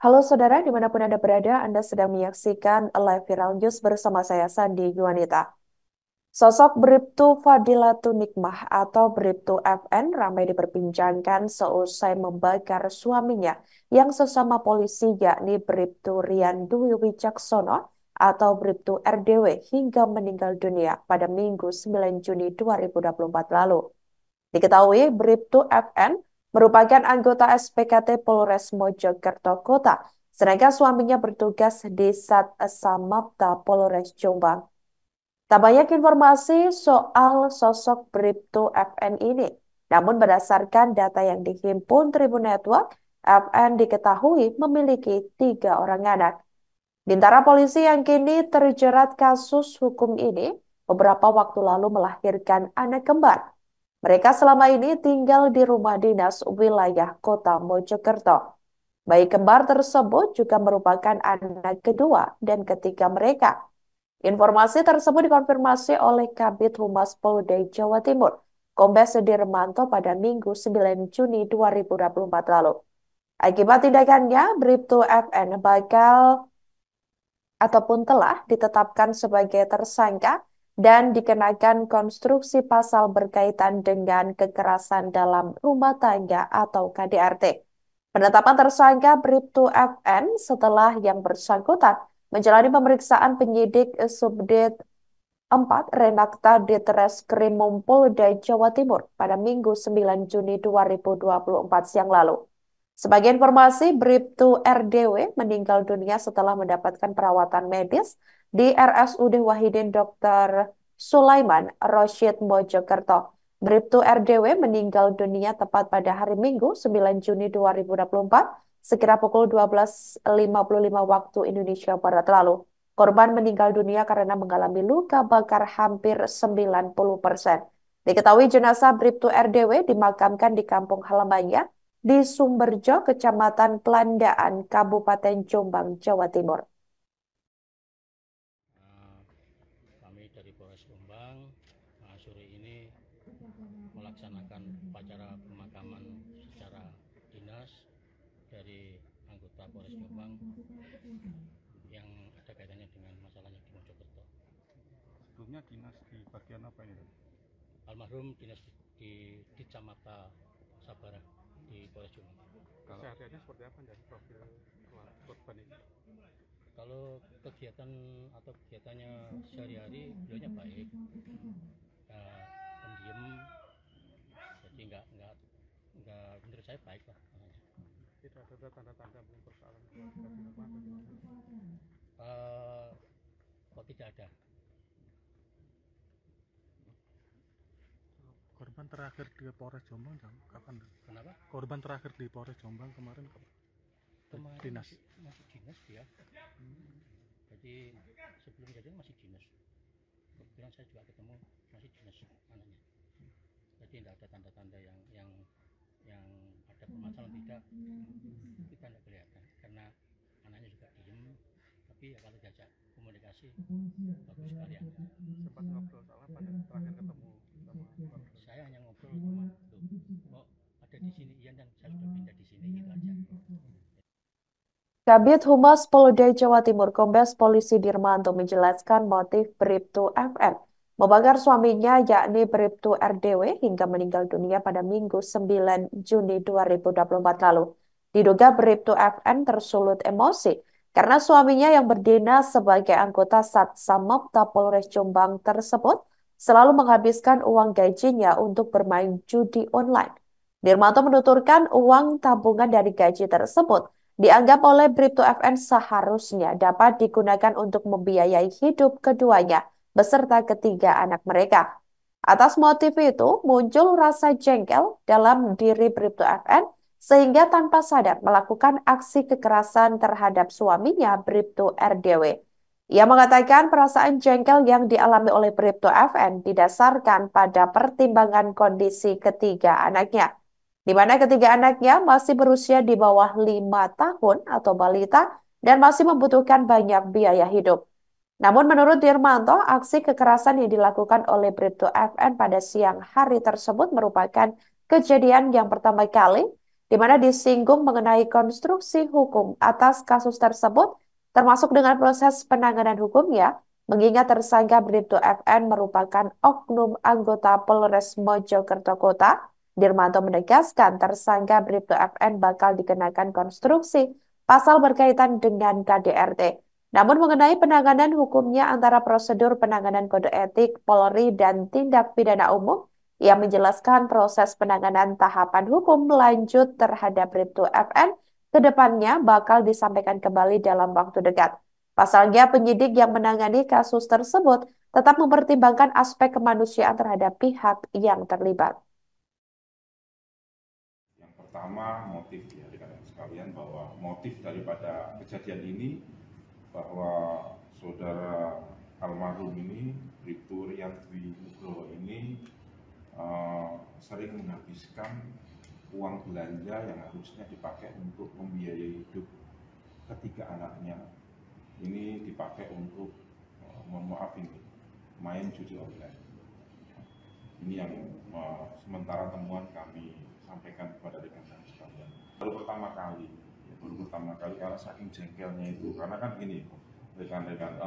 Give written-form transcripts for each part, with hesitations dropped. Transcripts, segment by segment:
Halo saudara, dimanapun Anda berada, Anda sedang menyaksikan Live Viral News bersama saya, Sandi Yuwanita. Sosok Bribtu Fadilatu Nikmah atau Bribtu FN ramai diperbincangkan seusai membakar suaminya yang sesama polisi yakni Bribtu Rian Dwi Wicaksono atau Bribtu RDW hingga meninggal dunia pada Minggu 9 Juni 2024 lalu. Diketahui Bribtu FN merupakan anggota SPKT Polres Mojokerto Kota, sedangkan suaminya bertugas di Sat Samapta Polres Jombang. Tak banyak informasi soal sosok Bribtu FN ini, namun berdasarkan data yang dihimpun Tribun Network, FN diketahui memiliki 3 orang anak. Bintara polisi yang kini terjerat kasus hukum ini beberapa waktu lalu melahirkan anak kembar. Mereka selama ini tinggal di rumah dinas wilayah Kota Mojokerto. Bayi kembar tersebut juga merupakan anak kedua dan ketiga mereka. Informasi tersebut dikonfirmasi oleh Kabid Humas Polda Jawa Timur, Kombes Sudirmanto pada Minggu 9 Juni 2024 lalu. Akibat tindakannya, Bribtu FN bakal ataupun telah ditetapkan sebagai tersangka dan dikenakan konstruksi pasal berkaitan dengan kekerasan dalam rumah tangga atau KDRT. Penetapan tersangka Bribtu FN setelah yang bersangkutan menjalani pemeriksaan penyidik Subdit 4 Renakta Ditreskrim Polda Jawa Timur pada Minggu 9 Juni 2024 siang lalu. Sebagai informasi, Bribtu RDW meninggal dunia setelah mendapatkan perawatan medis di RSUD Wahidin Dr. Sulaiman Rosyid Mojokerto. Bribtu RDW meninggal dunia tepat pada hari Minggu 9 Juni 2024 sekira pukul 12.55 waktu Indonesia Barat lalu. Korban meninggal dunia karena mengalami luka bakar hampir 90%. Diketahui jenazah Bribtu RDW dimakamkan di kampung halamannya di Sumberjo, Kecamatan Pelandaan, Kabupaten Jombang, Jawa Timur. Kami dari Polres Jombang sore ini melaksanakan upacara pemakaman secara dinas dari anggota Polres Jombang yang ada kaitannya dengan masalahnya di Mojokerto. Sebelumnya dinas di bagian apa ini? Almarhum dinas di Kecamatan Sabara di Polres Jombang. Kesehariannya seperti apa dari profil korban ini? Kalau kegiatan atau kegiatannya sehari-hari beliaunya baik, pendiam, jadi nggak menurut saya baik lah. Tidak ada tanda-tanda mungkin persoalan keluarga di rumah atau gimana? Kok tidak ada? Korban terakhir di Polres Jombang kapan? Kenapa? Korban terakhir di Polres Jombang kemarin dinas. Masih dinas dia. Jadi sebelum kejadian masih dinas. Kebetulan saya juga ketemu masih dinas anaknya. Jadi tidak ada tanda-tanda yang ada permasalahan, tidak, kita tidak kelihatan karena anaknya juga diem, tapi ya kalau diajak komunikasi bagus sekali ya. Sempat ngobrol soal apa terakhir ketemu sama keluarga? Saya hanya ngobrol sama kok ada di sini Ian dan saya sudah pindah di sini, gitu aja. Kabid Humas Polda Jawa Timur Kombes Polisi Dirmanto menjelaskan motif Bribtu FN membakar suaminya yakni Bribtu RDW hingga meninggal dunia pada Minggu 9 Juni 2024 lalu. Diduga Bribtu FN tersulut emosi karena suaminya yang berdinas sebagai anggota Satsamapta Polres Jombang tersebut selalu menghabiskan uang gajinya untuk bermain judi online. Dirmanto menuturkan uang tabungan dari gaji tersebut dianggap oleh Bribtu FN seharusnya dapat digunakan untuk membiayai hidup keduanya beserta ketiga anak mereka. Atas motif itu, muncul rasa jengkel dalam diri Bribtu FN sehingga tanpa sadar melakukan aksi kekerasan terhadap suaminya Bribtu RDW. Ia mengatakan perasaan jengkel yang dialami oleh Bribtu FN didasarkan pada pertimbangan kondisi ketiga anaknya, di mana ketiga anaknya masih berusia di bawah 5 tahun atau balita dan masih membutuhkan banyak biaya hidup. Namun menurut Dirmanto, aksi kekerasan yang dilakukan oleh Bribtu FN pada siang hari tersebut merupakan kejadian yang pertama kali di mana disinggung mengenai konstruksi hukum atas kasus tersebut, termasuk dengan proses penanganan hukumnya, mengingat tersangka Bribtu FN merupakan oknum anggota Polres Mojokerto Kota. Dirmanto menegaskan tersangka Bribtu FN bakal dikenakan konstruksi pasal berkaitan dengan KDRT. Namun mengenai penanganan hukumnya antara prosedur penanganan kode etik Polri dan tindak pidana umum, ia menjelaskan proses penanganan tahapan hukum lanjut terhadap Bribtu FN ke depannya bakal disampaikan kembali dalam waktu dekat. Pasalnya penyidik yang menangani kasus tersebut tetap mempertimbangkan aspek kemanusiaan terhadap pihak yang terlibat. Yang pertama motif ya rekan-rekan sekalian, bahwa motif daripada kejadian ini bahwa saudara almarhum ini Bribtu Rian Dwi Nugroho ini sering menghabiskan uang belanja yang harusnya dipakai untuk membiayai hidup ketiga anaknya, ini dipakai untuk mohon maaf ini main judi online. Ini yang sementara temuan kami sampaikan kepada rekan-rekan sekalian. Baru pertama kali karena saking jengkelnya itu, karena kan gini rekan-rekan,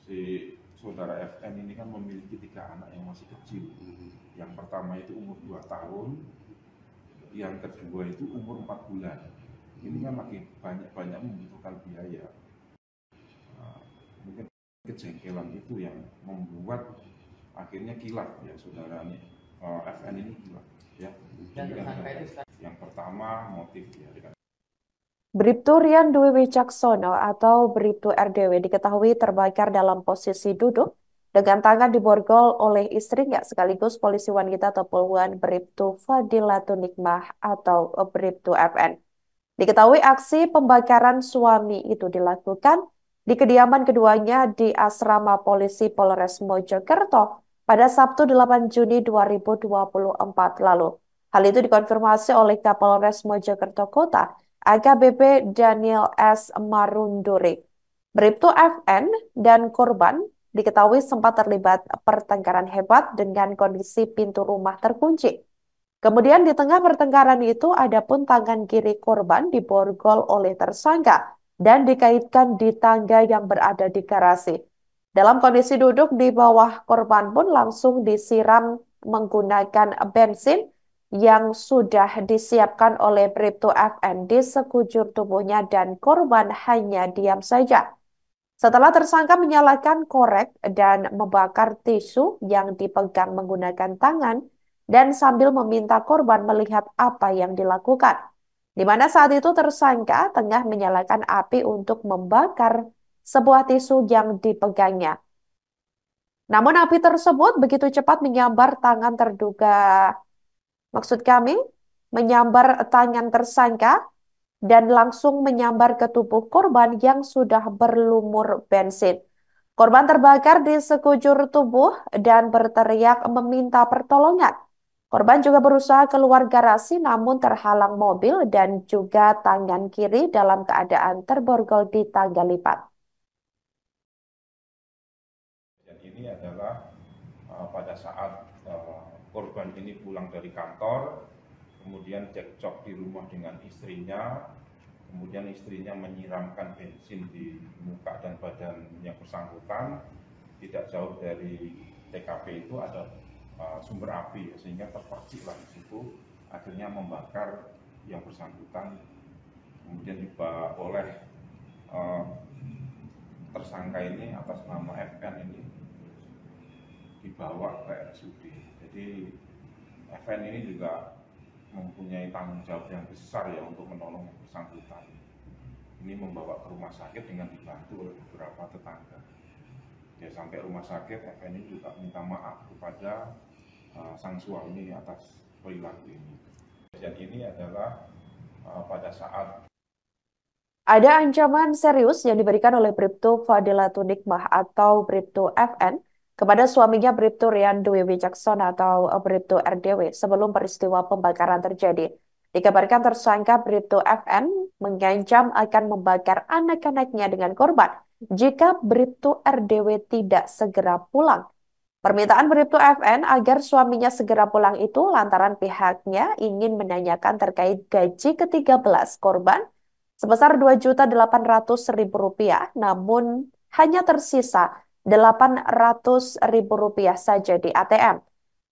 si saudara FN ini kan memiliki 3 anak yang masih kecil. Yang pertama itu umur 2 tahun, yang kedua itu umur 4 bulan. Ini kan lagi banyak membutuhkan biaya. Mungkin kejengkelan itu yang membuat akhirnya kilaf ya saudara FN ini kilaf ya. Yang pertama motif ya. Bribtu Rian Dwi Wicaksono atau Bribtu RDW diketahui terbakar dalam posisi duduk dengan tangan diborgol oleh istrinya sekaligus polisi wanita atau puluhan Bribtu Fadilatun Nikmah atau Bribtu FN. Diketahui aksi pembakaran suami itu dilakukan di kediaman keduanya di Asrama Polisi Polres Mojokerto pada Sabtu 8 Juni 2024 lalu. Hal itu dikonfirmasi oleh Kapolres Mojokerto Kota, AKBP Daniel S. Marunduri. Bribtu FN dan korban diketahui sempat terlibat pertengkaran hebat dengan kondisi pintu rumah terkunci. Kemudian di tengah pertengkaran itu ada pun tangan kiri korban diborgol oleh tersangka dan dikaitkan di tangga yang berada di garasi. Dalam kondisi duduk di bawah, korban pun langsung disiram menggunakan bensin yang sudah disiapkan oleh Bribtu FN di sekujur tubuhnya dan korban hanya diam saja. Setelah tersangka menyalakan korek dan membakar tisu yang dipegang menggunakan tangan dan sambil meminta korban melihat apa yang dilakukan. Di mana saat itu tersangka tengah menyalakan api untuk membakar sebuah tisu yang dipegangnya. Namun api tersebut begitu cepat menyambar tangan terduga, maksud kami, menyambar tangan tersangka dan langsung menyambar ke tubuh korban yang sudah berlumur bensin. Korban terbakar di sekujur tubuh dan berteriak meminta pertolongan. Korban juga berusaha keluar garasi namun terhalang mobil dan juga tangan kiri dalam keadaan terborgol di tangga lipat. Dan ini adalah pada saat korban ini pulang dari kantor, kemudian cekcok di rumah dengan istrinya, kemudian istrinya menyiramkan bensin di muka dan badan yang bersangkutan. Tidak jauh dari TKP itu ada sumber api, sehingga terperciklah di situ, akhirnya membakar yang bersangkutan. Kemudian dibawa oleh tersangka ini atas nama FN ini dibawa ke RSUD. Jadi FN ini juga mempunyai tanggung jawab yang besar ya untuk menolong yang bersangkutan. Ini membawa ke rumah sakit dengan dibantu oleh beberapa tetangga. Ya, sampai rumah sakit, FN ini juga minta maaf kepada sang suami atas perilaku ini. Dan ini adalah pada saat ada ancaman serius yang diberikan oleh Bribtu Fadilatun Nikmah atau Bribtu FN kepada suaminya Bribtu Rian Dwi Wicaksono atau Bribtu RDW sebelum peristiwa pembakaran terjadi. Dikabarkan tersangka Bribtu FN mengancam akan membakar anak-anaknya dengan korban jika Bribtu RDW tidak segera pulang. Permintaan Bribtu FN agar suaminya segera pulang itu lantaran pihaknya ingin menanyakan terkait gaji ke-13 korban sebesar Rp2.800.000, namun hanya tersisa Rp800.000 saja di ATM.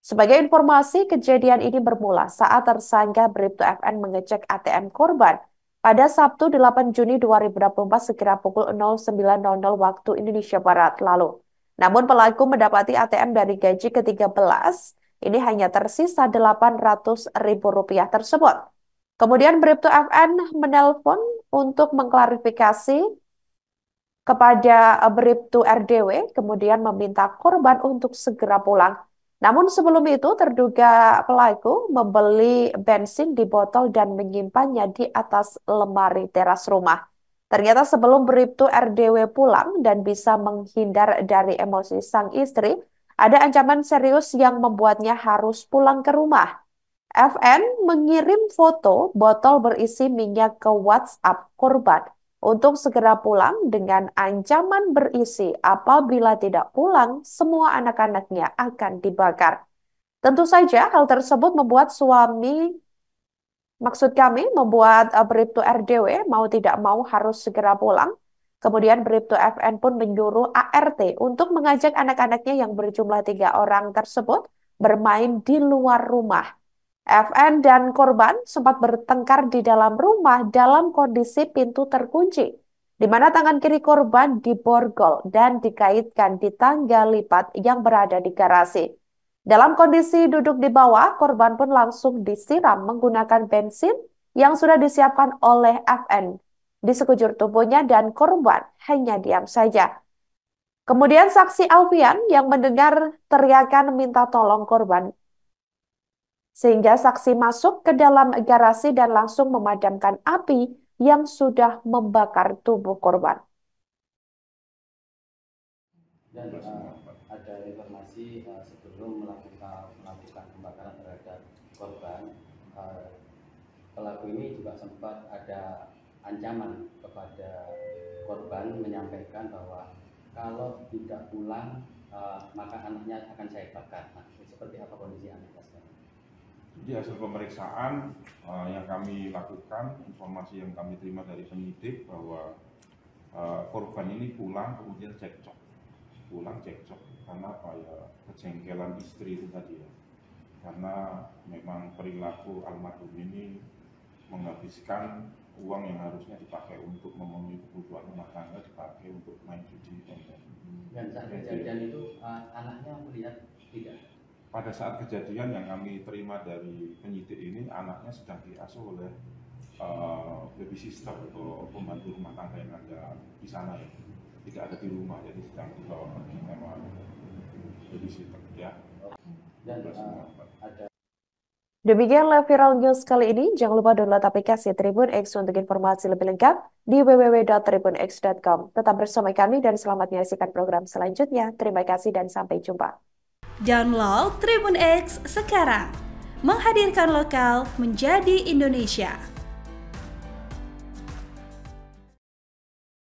Sebagai informasi, kejadian ini bermula saat tersangka Bribtu FN mengecek ATM korban pada Sabtu 8 Juni 2024 sekira pukul 09.00 waktu Indonesia Barat lalu. Namun pelaku mendapati ATM dari gaji ke-13 ini hanya tersisa Rp800.000 tersebut. Kemudian Bribtu FN menelpon untuk mengklarifikasi kepada Bribtu RDW, kemudian meminta korban untuk segera pulang. Namun sebelum itu terduga pelaku membeli bensin di botol dan menyimpannya di atas lemari teras rumah. Ternyata sebelum Bribtu RDW pulang dan bisa menghindar dari emosi sang istri, ada ancaman serius yang membuatnya harus pulang ke rumah. FN mengirim foto botol berisi minyak ke WhatsApp korban untuk segera pulang dengan ancaman berisi apabila tidak pulang, semua anak-anaknya akan dibakar. Tentu saja hal tersebut membuat Maksud kami membuat Bribtu RDW mau tidak mau harus segera pulang. Kemudian Bribtu FN pun menyuruh ART untuk mengajak anak-anaknya yang berjumlah 3 orang tersebut bermain di luar rumah. FN dan korban sempat bertengkar di dalam rumah dalam kondisi pintu terkunci, di mana tangan kiri korban diborgol dan dikaitkan di tangga lipat yang berada di garasi. Dalam kondisi duduk di bawah, korban pun langsung disiram menggunakan bensin yang sudah disiapkan oleh FN di sekujur tubuhnya dan korban hanya diam saja. Kemudian saksi Alfian yang mendengar teriakan minta tolong korban sehingga saksi masuk ke dalam garasi dan langsung memadamkan api yang sudah membakar tubuh korban. Dan ada informasi sebelum melakukan pembakaran terhadap korban, pelaku ini juga sempat ada ancaman kepada korban menyampaikan bahwa kalau tidak pulang maka anaknya akan saya bakar. Nah, seperti apa kondisi anaknya sekarang? Di hasil pemeriksaan yang kami lakukan, informasi yang kami terima dari penyidik bahwa korban ini pulang kemudian cekcok. Karena apa ya, kejengkelan istri itu tadi ya. Karena memang perilaku almarhum ini menghabiskan uang yang harusnya dipakai untuk memenuhi kebutuhan rumah tangga dipakai untuk main judi online. Dan saat kejadian itu anaknya melihat tidak? Pada saat kejadian yang kami terima dari penyidik ini, anaknya sedang diasuh oleh baby sister atau pembantu rumah tangga yang ada di sana ya. Tidak ada di rumah, jadi sedang dibawa pergi sama baby sister ya. Dan ada. Demikianlah Viral News kali ini. Jangan lupa download aplikasi Tribun X untuk informasi lebih lengkap di www.tribunx.com. Tetap bersama kami dan selamat menyaksikan program selanjutnya. Terima kasih dan sampai jumpa. Download Tribun X sekarang. Menghadirkan lokal menjadi Indonesia.